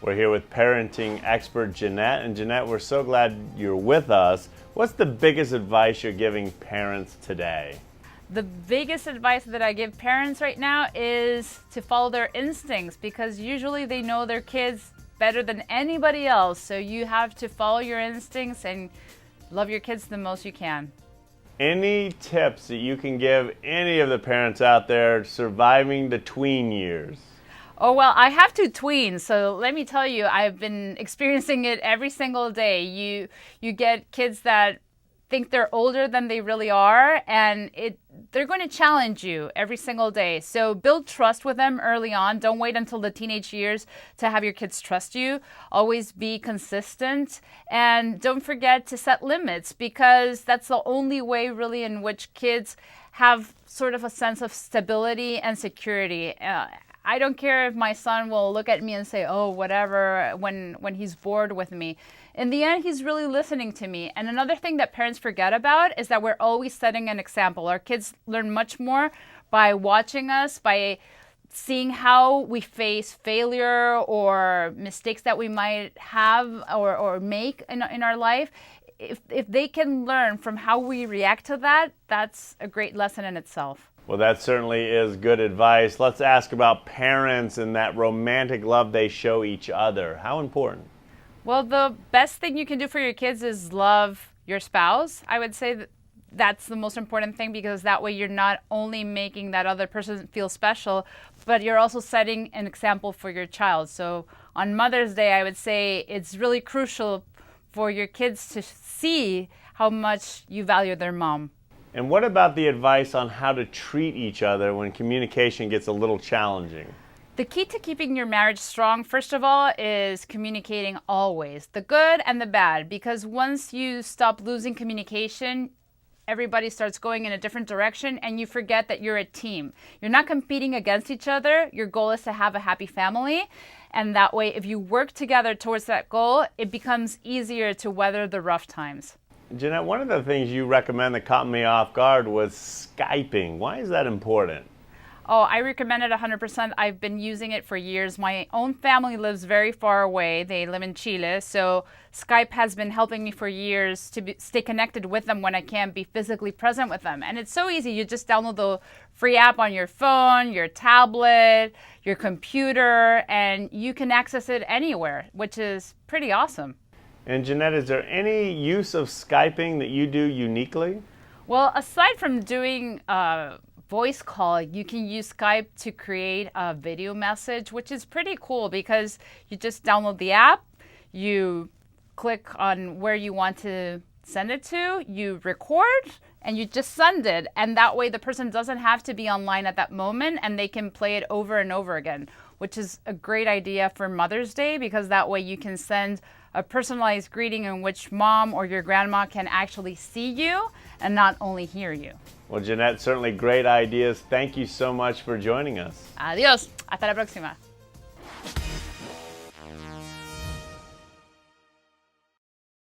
We're here with parenting expert Jeannette. And Jeannette, we're so glad you're with us. What's the biggest advice you're giving parents today? The biggest advice that I give parents right now is to follow their instincts, because usually they know their kids better than anybody else. So you have to follow your instincts and love your kids the most you can. Any tips that you can give any of the parents out there surviving the tween years? Oh, well, I have two tweens, so let me tell you, I've been experiencing it every single day. You get kids that think they're older than they really are, and they're going to challenge you every single day. So build trust with them early on. Don't wait until the teenage years to have your kids trust you. Always be consistent, and don't forget to set limits, because that's the only way really in which kids have sort of a sense of stability and security. I don't care if my son will look at me and say, oh, whatever, when he's bored with me. In the end, he's really listening to me. And another thing that parents forget about is that we're always setting an example. Our kids learn much more by watching us, by seeing how we face failure or mistakes that we might have or make in our life. If they can learn from how we react to that, that's a great lesson in itself. Well, that certainly is good advice. Let's ask about parents and that romantic love they show each other. How important? Well, the best thing you can do for your kids is love your spouse. I would say that's the most important thing, because that way you're not only making that other person feel special, but you're also setting an example for your child. So on Mother's Day, I would say it's really crucial for your kids to see how much you value their mom. And what about the advice on how to treat each other when communication gets a little challenging? The key to keeping your marriage strong, first of all, is communicating always, the good and the bad, because once you stop losing communication, everybody starts going in a different direction and you forget that you're a team. You're not competing against each other. Your goal is to have a happy family. And that way, if you work together towards that goal, it becomes easier to weather the rough times. Jeannette, one of the things you recommend that caught me off guard was Skyping. Why is that important? Oh, I recommend it 100%. I've been using it for years. My own family lives very far away. They live in Chile. So Skype has been helping me for years to stay connected with them when I can't be physically present with them. And it's so easy. You just download the free app on your phone, your tablet, your computer, and you can access it anywhere, which is pretty awesome. And Jeannette, is there any use of Skyping that you do uniquely? Well, aside from doing a voice call, you can use Skype to create a video message, which is pretty cool, because you just download the app, you click on where you want to send it to, you record, and you just send it. And that way the person doesn't have to be online at that moment, and they can play it over and over again, which is a great idea for Mother's Day, because that way you can send a personalized greeting in which mom or your grandma can actually see you and not only hear you. Well, Jeannette, certainly great ideas. Thank you so much for joining us. Adiós. Hasta la próxima.